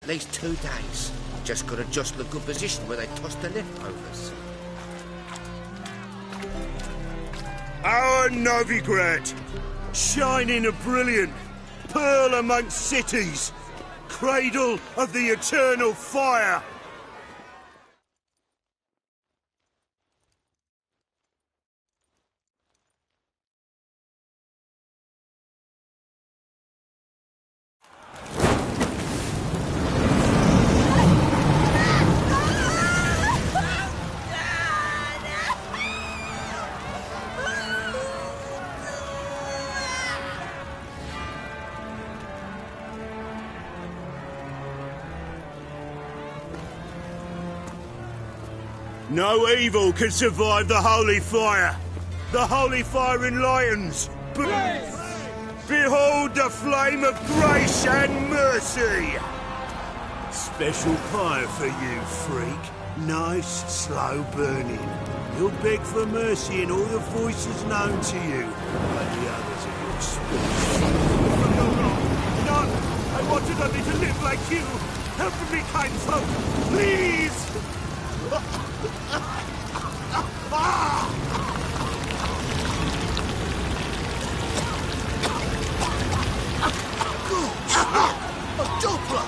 least 2 days. Just gotta jostle a good position where they toss the leftovers. Our Novigrad, shining a brilliant, pearl amongst cities, cradle of the eternal fire. No evil can survive the holy fire. The holy fire enlightens. Behold the flame of grace and mercy. Special fire for you, freak. Nice, slow burning. You'll beg for mercy in all the voices known to you by the others of your species. No, I wanted only to live like you. Help me, kind folk, please! A Doppler!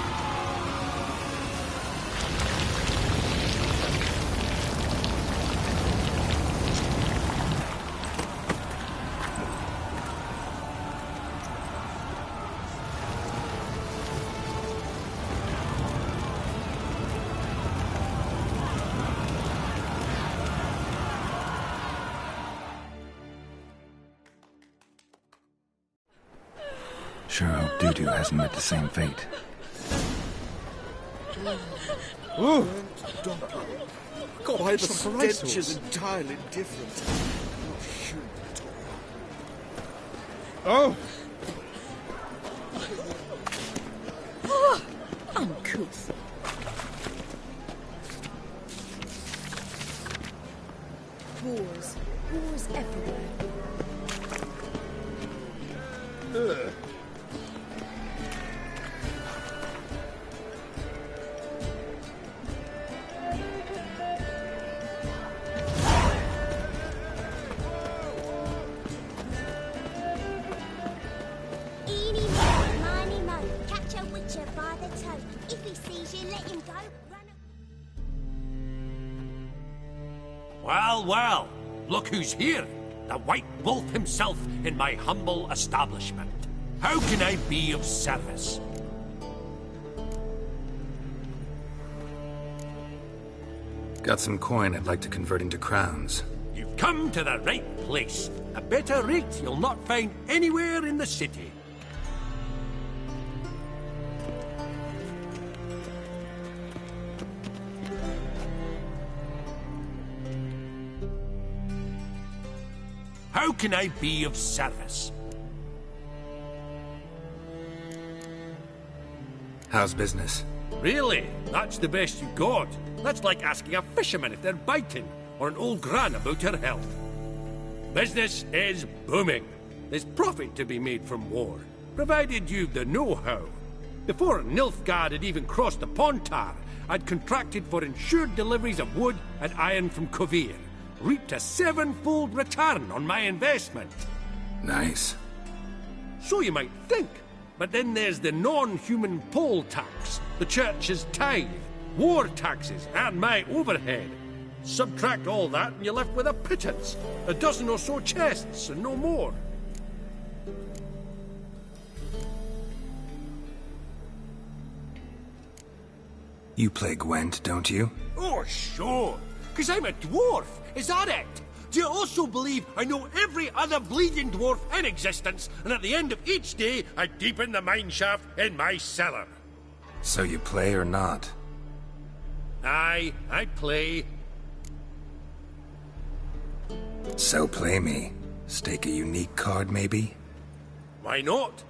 Sure hope Doo-Doo hasn't met the same fate. Ooh! God, Why the some stench is entirely different. Not human at Oh! Uncouth. Wars. Wars everywhere. Ugh. Eeny, meeny, miny, mo. Catch a witcher by the toe. If he sees you, let him go. Run Well, well, look who's here. The White Wolf himself in my humble establishment. How can I be of service? Got some coin I'd like to convert into crowns. You've come to the right place. A better rate you'll not find anywhere in the city. How can I be of service? How's business? Really? That's the best you got? That's like asking a fisherman if they're biting, or an old gran about her health. Business is booming. There's profit to be made from war, provided you've the know-how. Before Nilfgaard had even crossed the Pontar, I'd contracted for insured deliveries of wood and iron from Kovir. Reaped a 7-fold return on my investment. Nice. So you might think. But then there's the non-human poll tax, the church's tithe, war taxes, and my overhead. Subtract all that and you're left with a pittance. A dozen or so chests and no more. You play Gwent, don't you? Oh, sure. 'Cause I'm a dwarf. Is that it? Do you also believe I know every other bleeding dwarf in existence, and at the end of each day, I deepen the mine shaft in my cellar? So you play or not? Aye, I play. So play me. Stake a unique card, maybe? Why not?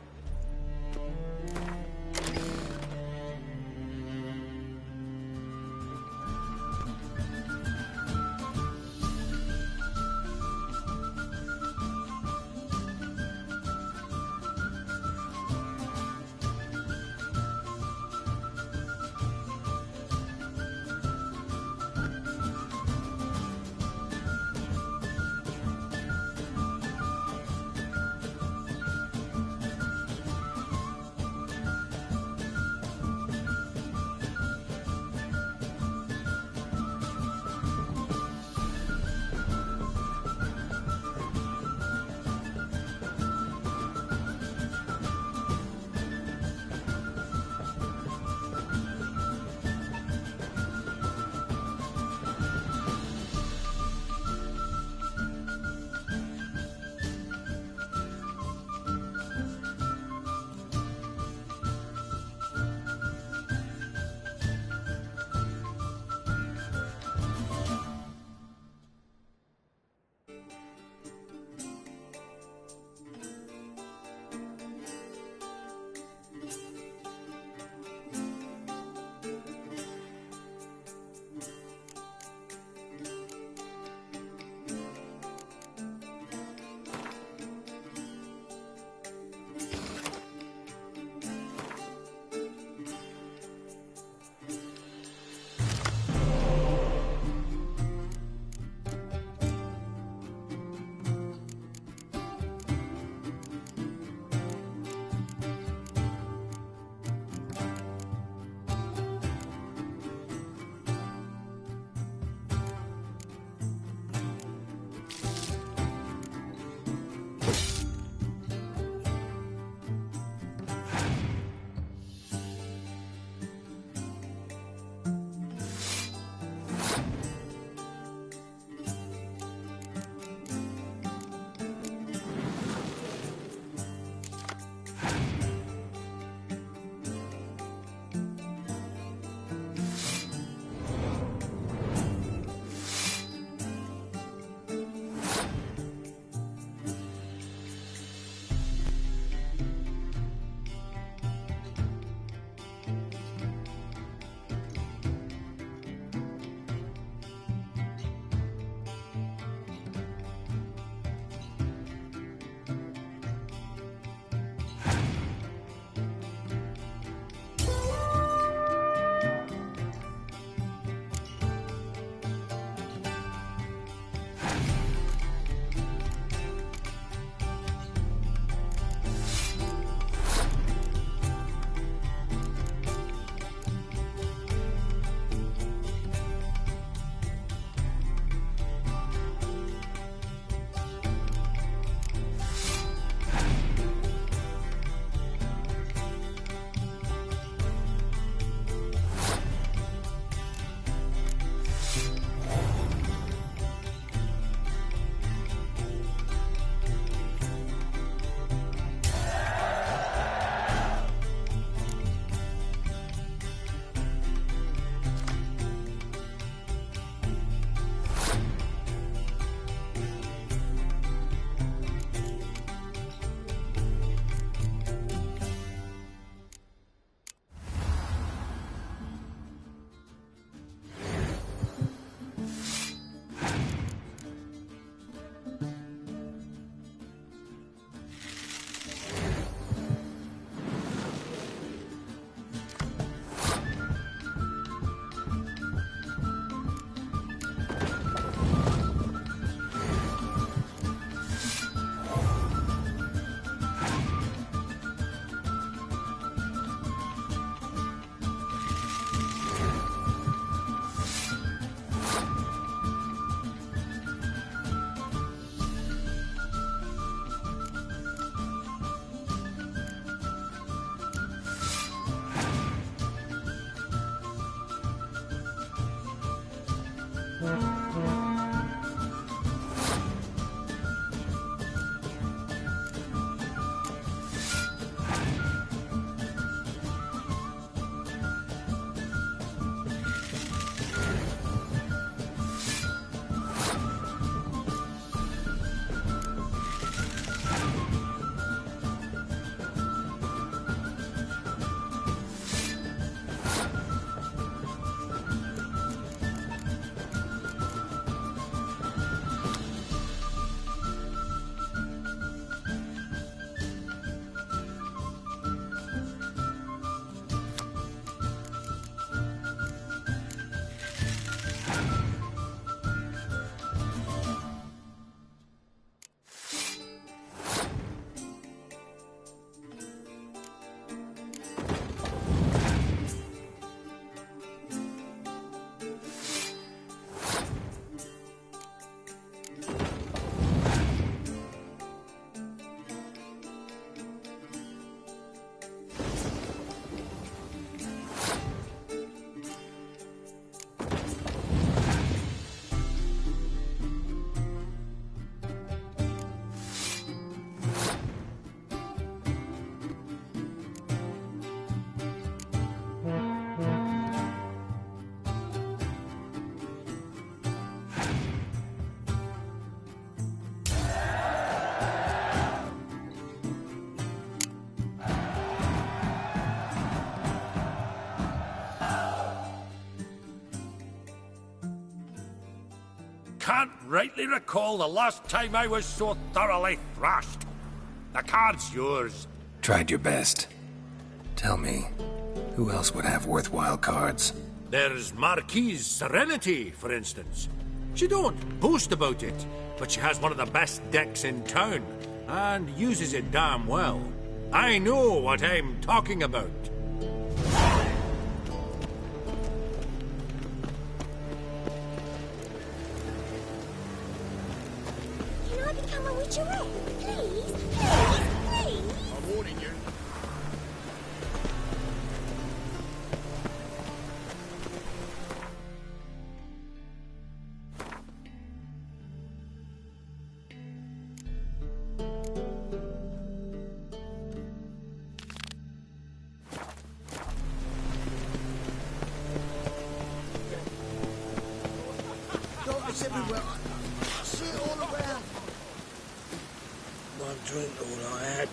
can't rightly recall the last time I was so thoroughly thrashed. The card's yours. Tried your best. Tell me, who else would have worthwhile cards? There's Marquise Serenity, for instance. She don't boast about it, but she has one of the best decks in town, and uses it damn well. I know what I'm talking about. Can I become a witcherette? Please? Please? Please? I'm warning you. Darkness everywhere. I see it all around. One drink all I had.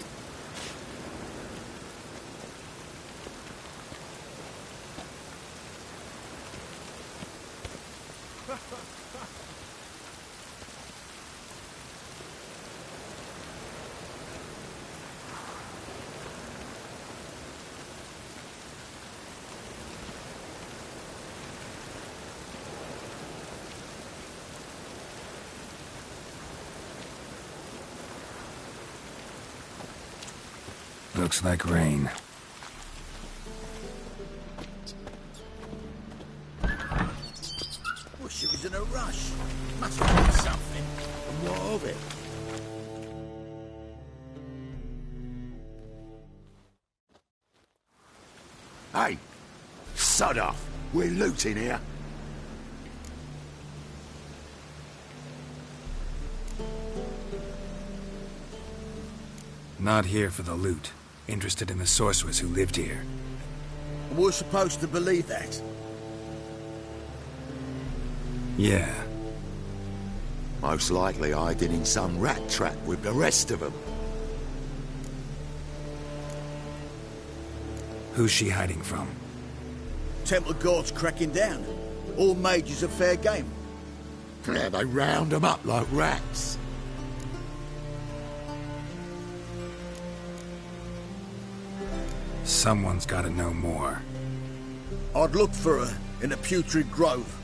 Looks like rain. Wish it was in a rush. Must have been something. And what of it? Hey! Sod off! We're looting here. Not here for the loot. Interested in the sorceress who lived here. And we're supposed to believe that. Yeah. Most likely hiding in some rat trap with the rest of them. Who's she hiding from? Temple guards cracking down. All mages are fair game. Yeah, they round them up like rats. Someone's gotta know more. I'd look for her in a putrid grove.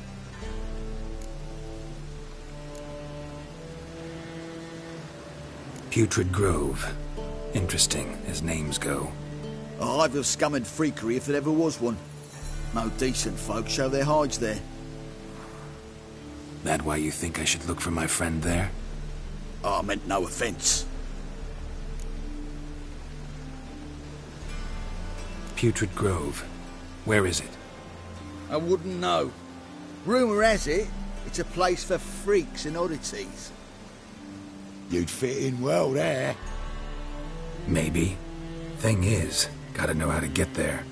Putrid Grove. Interesting, as names go. A hive of scum and freakery if there ever was one. No decent folk show their hides there. That why you think I should look for my friend there? I meant no offence. Putrid Grove. Where is it? I wouldn't know. Rumour has it, it's a place for freaks and oddities. You'd fit in well there. Maybe. Thing is, gotta know how to get there.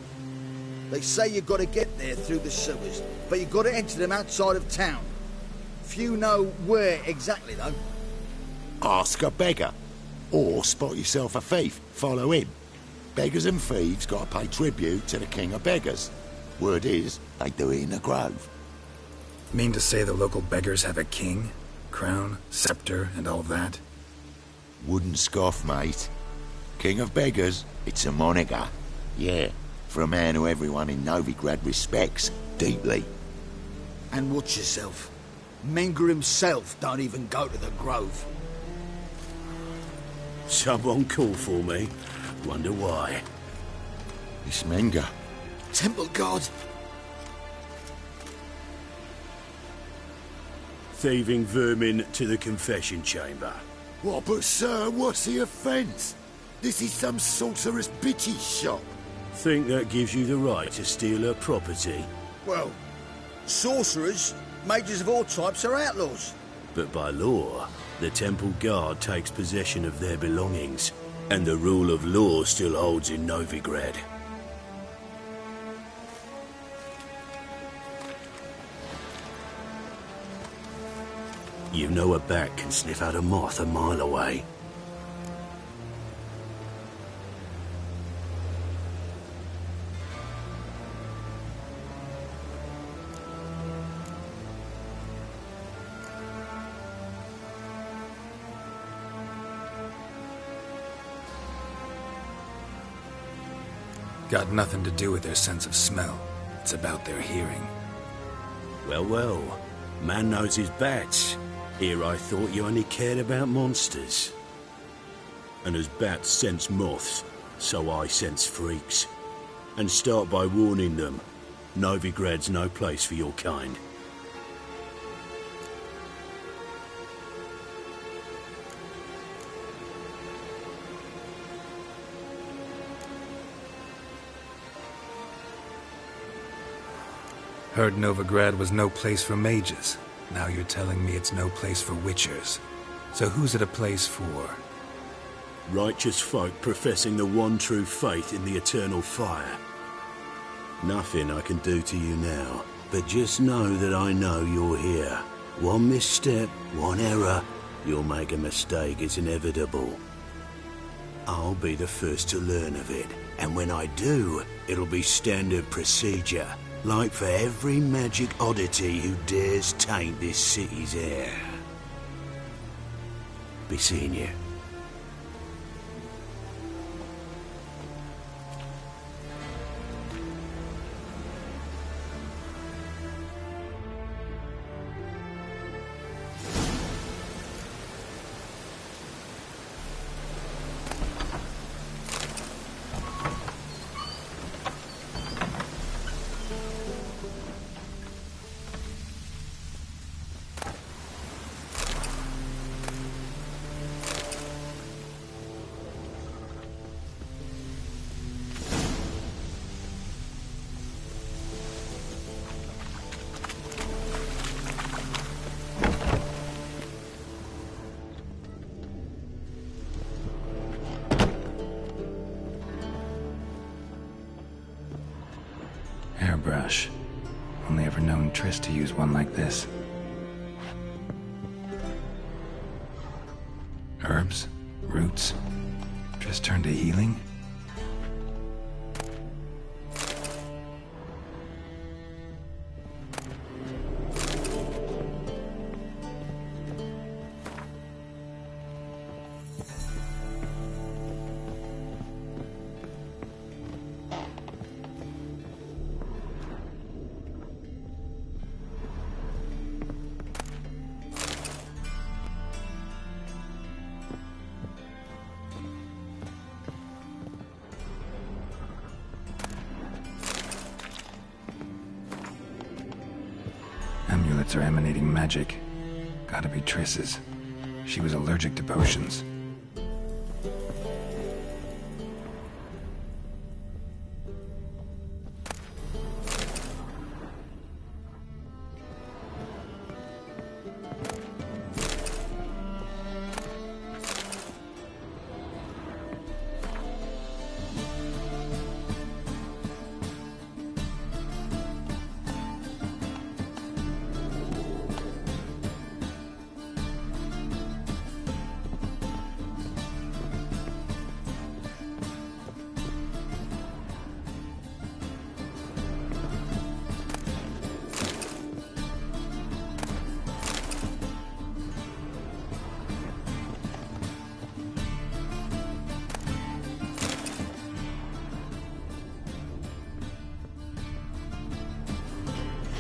They say you gotta get there through the sewers, but you gotta enter them outside of town. Few know where exactly, though. Ask a beggar. Or spot yourself a thief. Follow him. Beggars and thieves gotta pay tribute to the king of beggars. Word is, they do it in the grove. Mean to say the local beggars have a king? Crown, scepter, and all that? Wouldn't scoff, mate. King of beggars, it's a moniker. Yeah, for a man who everyone in Novigrad respects deeply. And watch yourself. Menger himself don't even go to the grove. Someone call for me. Wonder why. It's Menger. Temple guard. Thieving vermin to the confession chamber. What, but sir, what's the offence? This is some sorceress bitch's shop. Think that gives you the right to steal her property? Well, sorcerers, mages of all types are outlaws. But by law, the temple guard takes possession of their belongings, and the rule of law still holds in Novigrad. You know a bat can sniff out a moth a mile away. got nothing to do with their sense of smell. It's about their hearing. Well, well. Man knows his bats. Here I thought you only cared about monsters. And as bats sense moths, so I sense freaks. And start by warning them. Novigrad's no place for your kind. Heard Novigrad was no place for mages. Now you're telling me it's no place for witchers. So who's it a place for? Righteous folk professing the one true faith in the eternal fire. Nothing I can do to you now, but just know that I know you're here. One misstep, one error, you'll make a mistake, it's inevitable. I'll be the first to learn of it, and when I do, it'll be standard procedure. Like for every magic oddity who dares taint this city's air. Be seeing you. Hairbrush. Only ever known Triss to use one like this. Herbs? Roots? Triss turned to healing? Amulets are emanating magic. Gotta be Triss's. She was allergic to potions.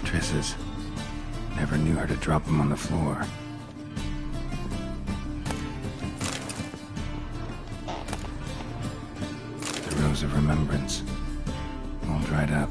Triss's. Never knew her to drop them on the floor. The Rose of Remembrance. All dried up.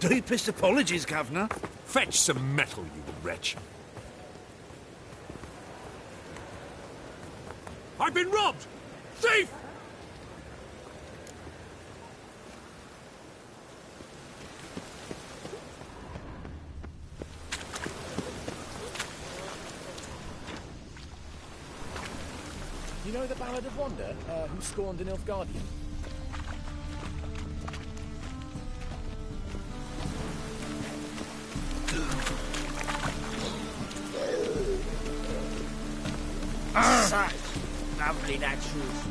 Deepest apologies, Governor. Fetch some metal, you wretch. I've been robbed! Thief! You know the Ballad of Wanda, who scorned an Nilfgaardian? Such lovely naturals.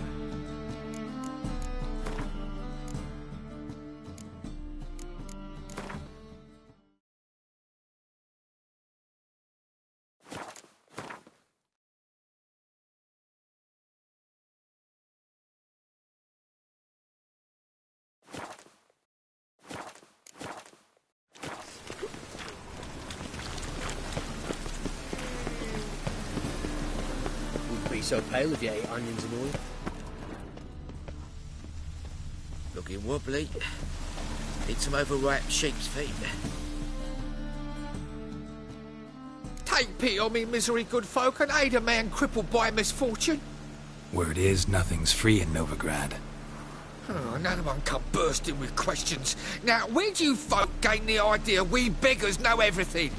So pale if you ate onions and oil. Looking wobbly. Need some overripe sheep's feet. Take pity on me, misery good folk, and aid a man crippled by misfortune. Word is, nothing's free in Novigrad. Oh, another one come bursting with questions. Now, where do you folk gain the idea we beggars know everything?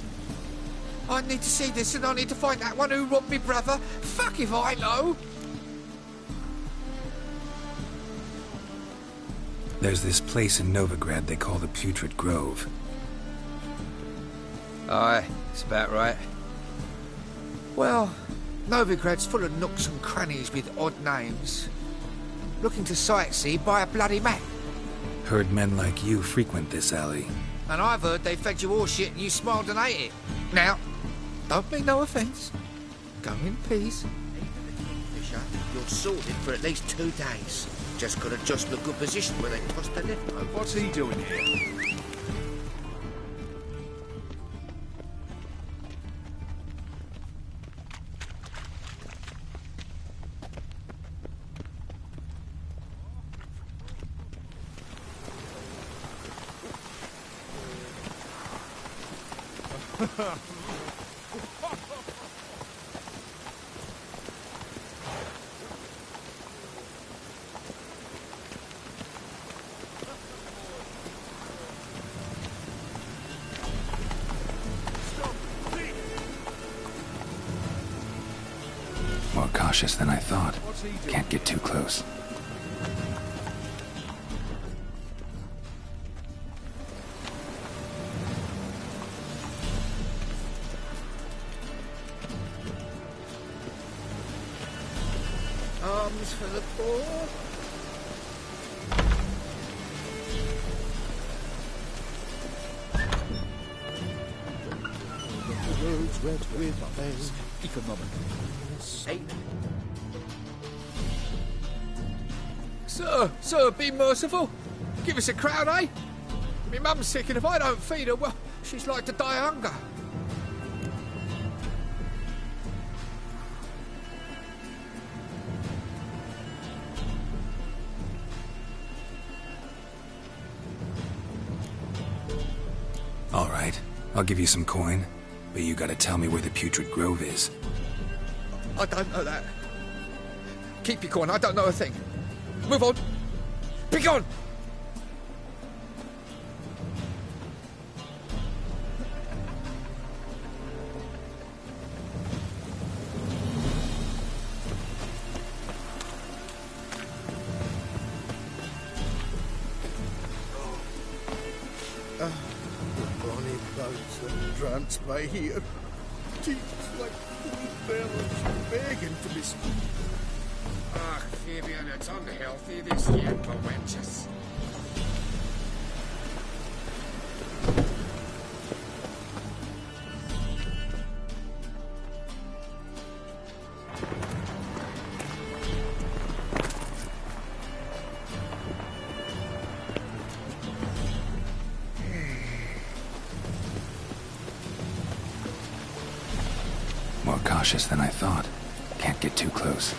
I need to see this and I need to find that one who robbed me brother. Fuck if I know. There's this place in Novigrad they call the Putrid Grove. Aye, it's about right. Well, Novigrad's full of nooks and crannies with odd names. Looking to sightsee, buy a bloody map. Heard men like you frequent this alley. And I've heard they fed you all shit and you smiled and ate it. Now, don't mean no offence. Go in peace. Fisher, you're sorted for at least 2 days. Just got to adjust the good position where they toss the lift over. What's he doing here? More cautious than I thought. Can't get too close. Arms for the poor. The roads red with bells. Economic. Hey. Sir, be merciful. Give us a crowd, eh? My mum's sick, and if I don't feed her, well, she's like to die of hunger. All right, I'll give you some coin, but you gotta tell me where the Putrid Grove is. I don't know that. Keep your coin, I don't know a thing. Move on. Be gone! The bonny boats that dance by here. Teeth like bellows begging to be Ah, Fabian, it's unhealthy, this young wenches. More cautious than I thought. Can't get too close.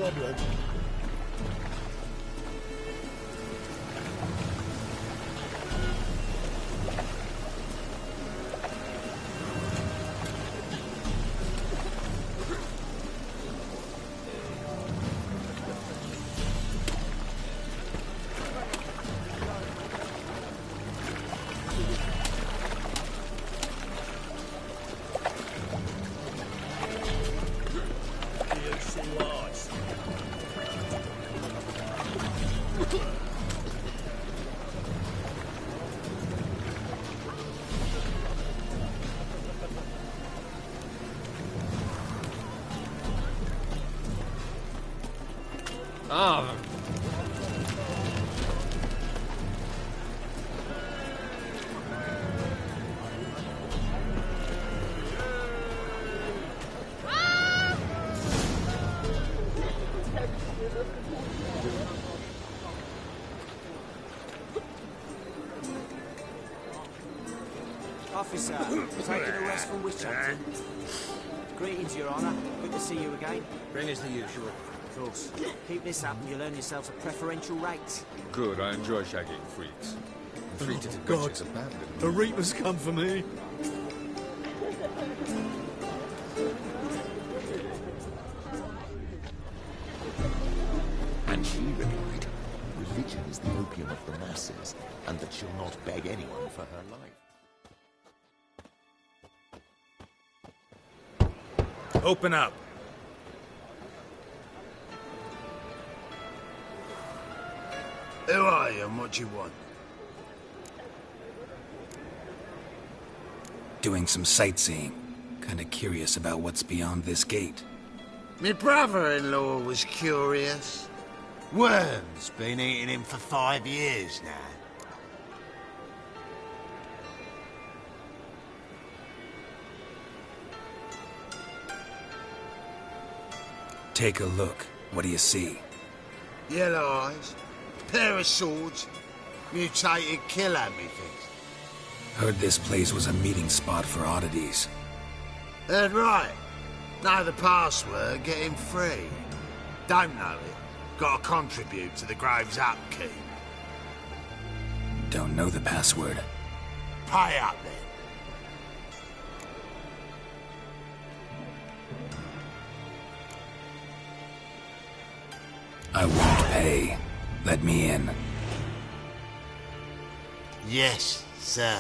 problem. Ah. Officer, taking a rest from witch hunting. Greetings, Your Honour. Good to see you again. Ring as the usual. Of course. Keep this up and you'll earn yourselves a preferential rate. Good, I enjoy shagging freaks. Freaks to God, abandoned. a reaper's come for me. And she replied, religion is the opium of the masses, and that she'll not beg anyone for her life. Open up. Who are you and what do you want? Doing some sightseeing. Kinda curious about what's beyond this gate. My brother-in-law was curious. Worms been eating him for 5 years now. Take a look. What do you see? Yellow eyes, pair of swords, mutated killer, methinks. Heard this place was a meeting spot for oddities. Heard right. Know the password, get him free. Don't know it. Gotta contribute to the Grove's upkeep. Don't know the password. Pay up then. I won't pay. Let me in. Yes, sir.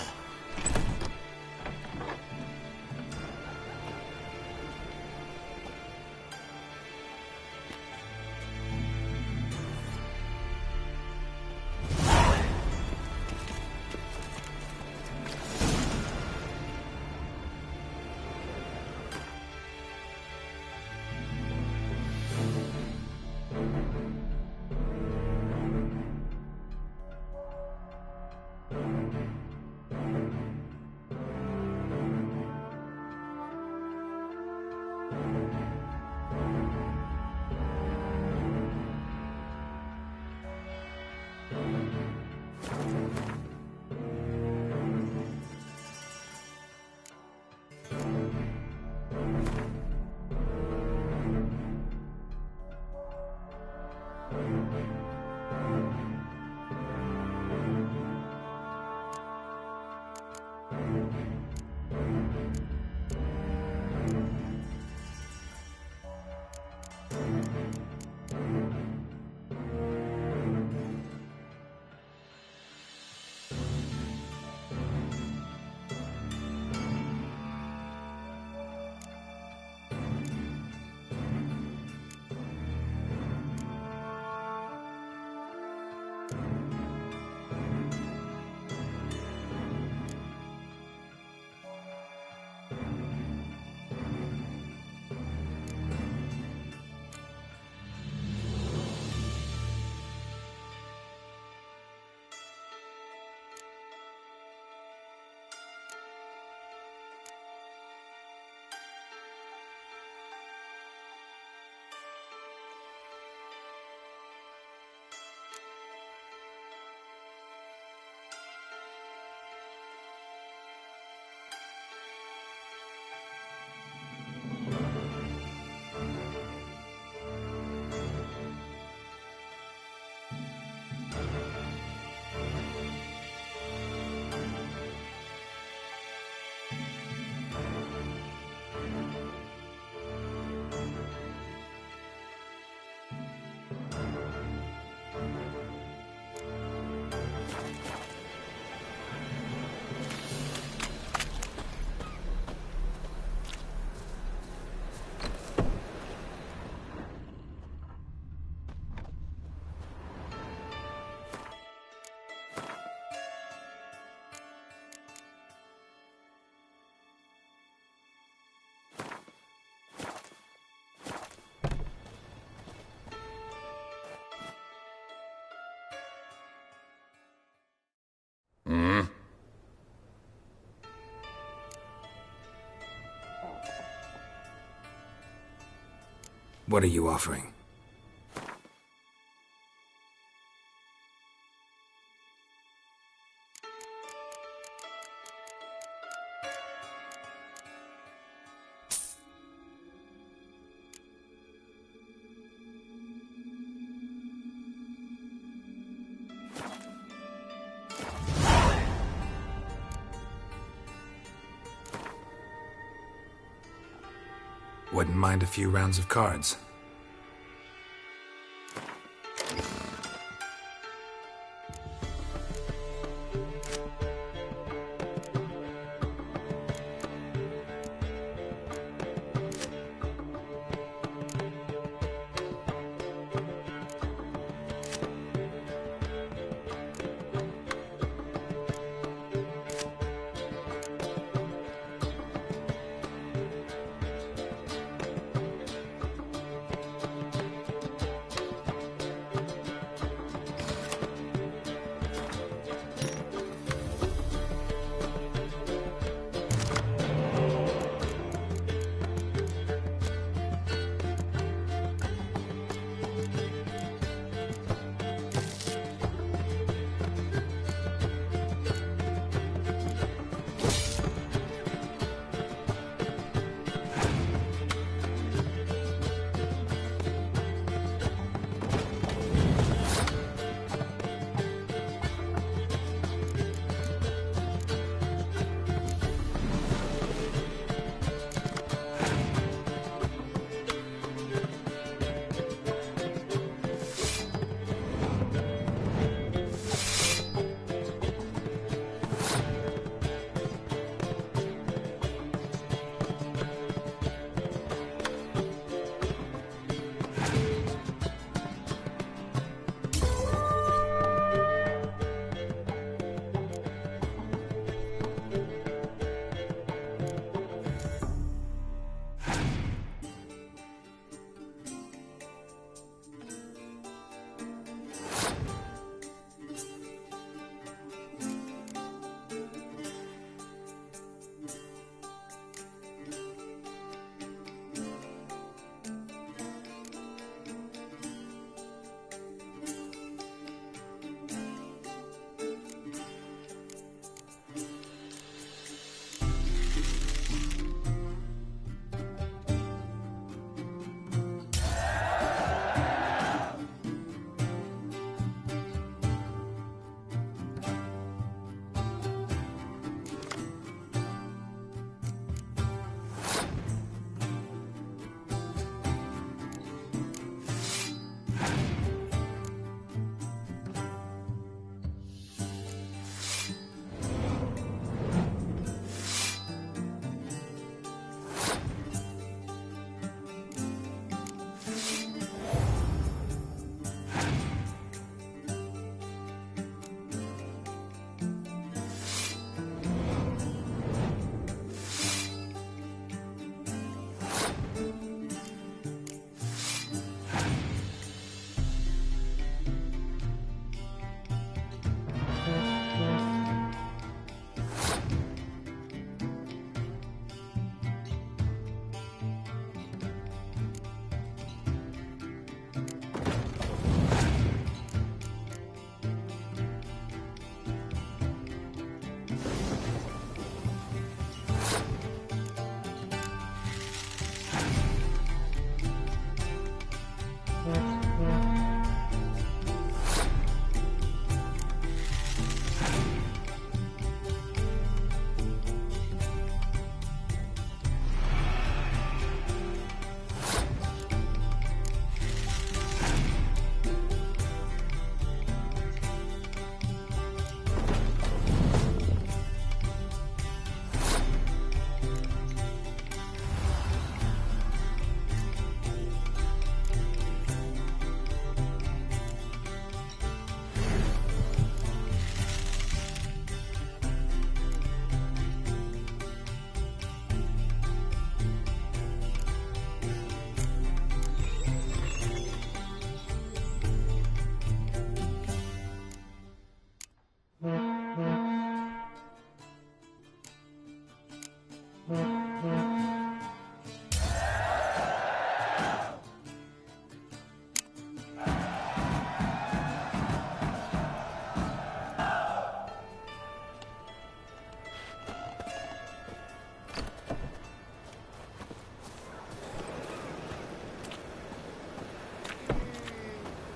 Hmm? What are you offering? Wouldn't mind a few rounds of cards.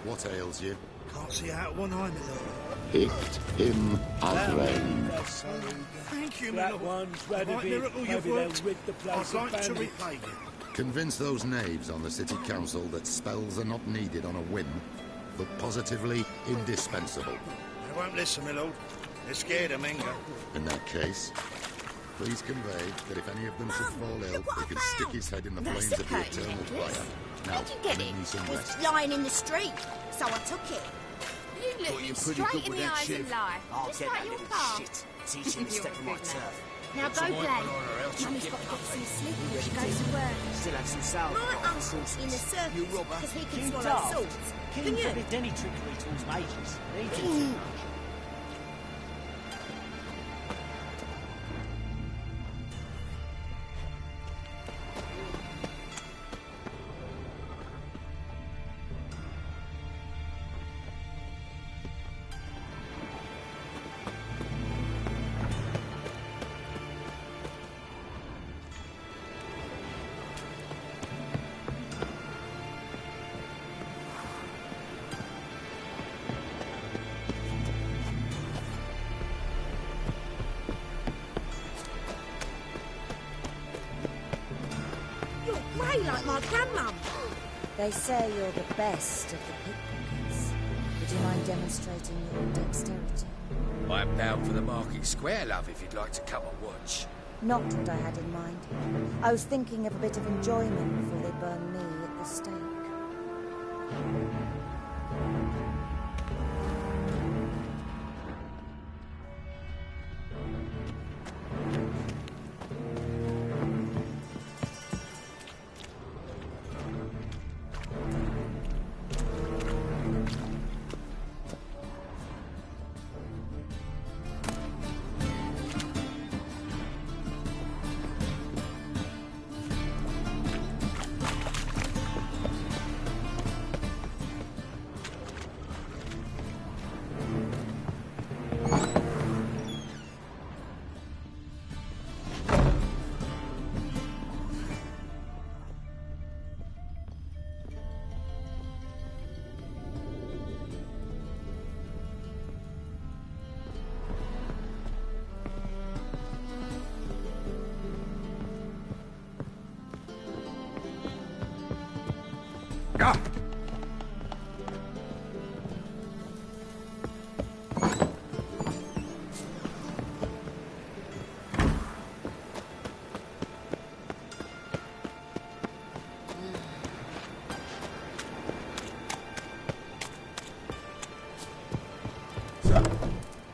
What ails you? Can't see out one eye, my lord. Picked him again. Thank you, my That lord. one's ready. Right miracle Maybe you've they'll worked. rid the place I'd of like to bandits. repay you. Convince those knaves on the city council that spells are not needed on a whim, but positively indispensable. They won't listen, my lord. They're scared of Mingo. In that case, please convey that if any of them should fall ill, he can stick his head in the flames of the eternal fire. Now, Where'd you get give me it? some It was rest. lying in the street, so I took it. You look me pretty straight good in with the that eyes shiv. and lie. I'll Just get like that your little pa. shit. Teach him to step on my turf. Now go play. Mummy's got to get some sleep when she goes to work. Still have some sour. My uncle's in the circus because he can swallow daft. swords. King Can you? forbid any trickery towards mages. They do too much. You're grey like my grandmum. They say you're the best of the pickpockets. Would you mind demonstrating your dexterity? I'm bound for the market square, love, if you'd like to come and watch. Not what I had in mind. I was thinking of a bit of enjoyment before they burn me at the stake.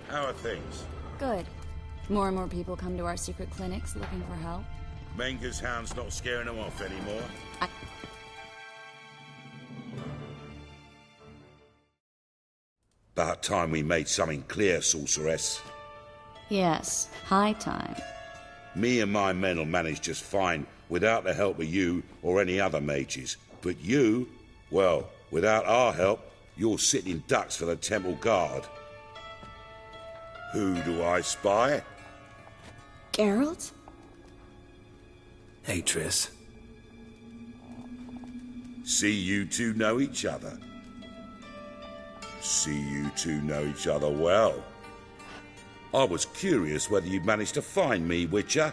How are things? Good. More and more people come to our secret clinics looking for help. Menger's hound's not scaring them off anymore. About time we made something clear, sorceress. Yes, high time. Me and my men'll manage just fine without the help of you or any other mages. But you, well, without our help, you're sitting ducks for the temple guard. Who do I spy? Geralt? Hey, Triss. See you two know each other. See you two know each other well. I was curious whether you'd managed to find me, Witcher.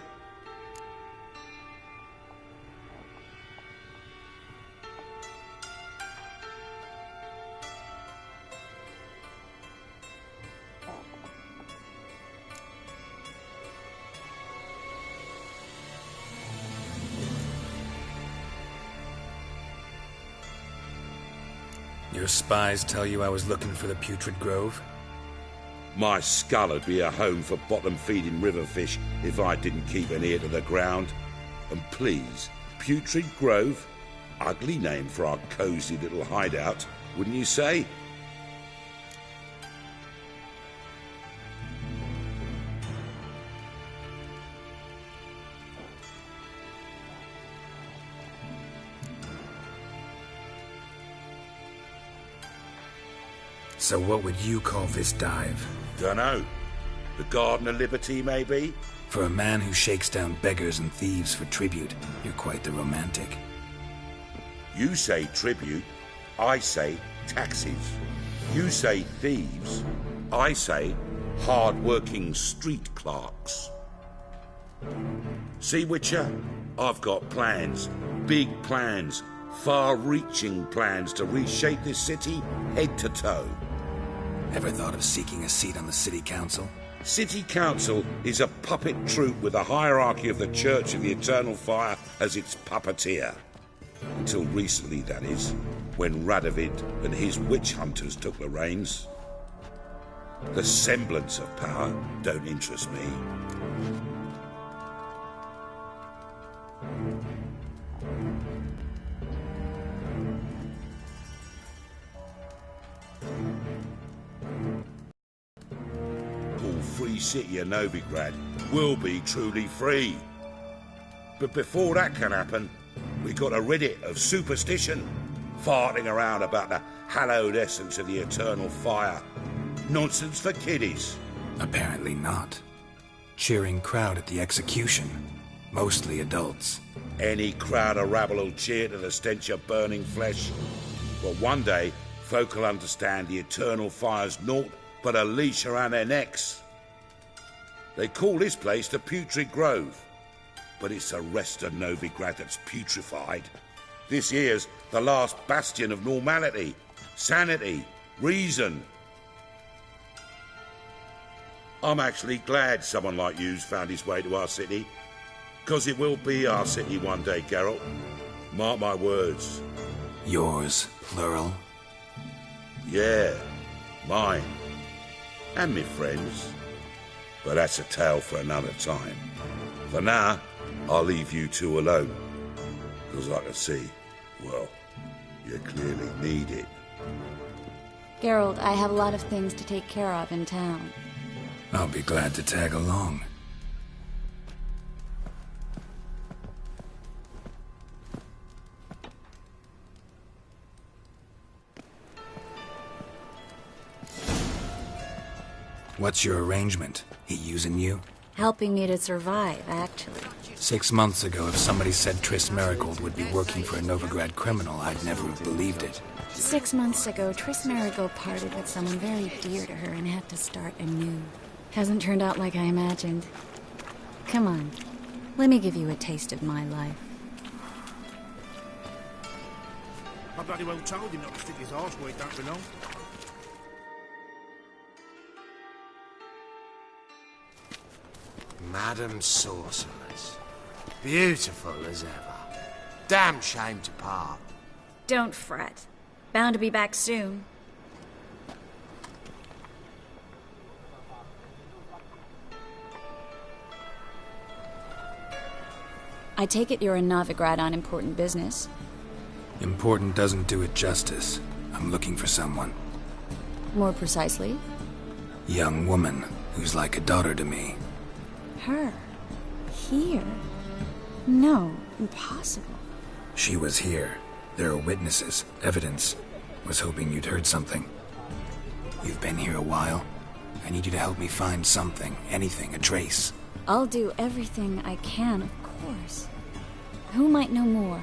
Your spies tell you I was looking for the Putrid Grove? My skull'd be a home for bottom-feeding river fish if I didn't keep an ear to the ground. And please, Putrid Grove? Ugly name for our cosy little hideout, wouldn't you say? So what would you call this dive? Dunno. The Garden of Liberty, maybe? For a man who shakes down beggars and thieves for tribute, you're quite the romantic. You say tribute, I say taxes. You say thieves. I say hard-working street clerks. See, Witcher? I've got plans. Big plans. Far-reaching plans to reshape this city head to toe. Ever thought of seeking a seat on the city council? City council is a puppet troupe with the hierarchy of the Church of the Eternal Fire as its puppeteer. Until recently, that is, when Radovid and his witch hunters took the reins. The semblance of power don't interest me. All free city of Novigrad will be truly free. But before that can happen, we got to rid it of superstition, farting around about the hallowed essence of the eternal fire. Nonsense for kiddies. Apparently not. Cheering crowd at the execution. Mostly adults. Any crowd of rabble will cheer to the stench of burning flesh. But one day, folk will understand the eternal fire's naught but a leash around their necks. They call this place the Putrid Grove, but it's the rest of Novigrad that's putrefied. This here's the last bastion of normality, sanity, reason. I'm actually glad someone like you's found his way to our city, because it will be our city one day, Geralt. Mark my words. Yours, plural? Yeah, mine. And me friends. But that's a tale for another time. For now, I'll leave you two alone. Because I can see, well, you clearly need it. Geralt, I have a lot of things to take care of in town. I'll be glad to tag along. What's your arrangement? He using you? Helping me to survive, actually. 6 months ago, if somebody said Triss Merigold would be working for a Novigrad criminal, I'd never have believed it. 6 months ago, Triss Merigold parted with someone very dear to her and had to start anew. Hasn't turned out like I imagined. Come on, let me give you a taste of my life. I bloody well told him not to stick his arse where it don't belong. Madam Sorceress. Beautiful as ever. Damn shame to part. Don't fret. Bound to be back soon. I take it you're in Novigrad on important business. Important doesn't do it justice. I'm looking for someone. More precisely? Young woman who's like a daughter to me. Her? Here? No, impossible. She was here. There are witnesses, evidence. Was hoping you'd heard something. You've been here a while. I need you to help me find something, anything, a trace. I'll do everything I can, of course. Who might know more?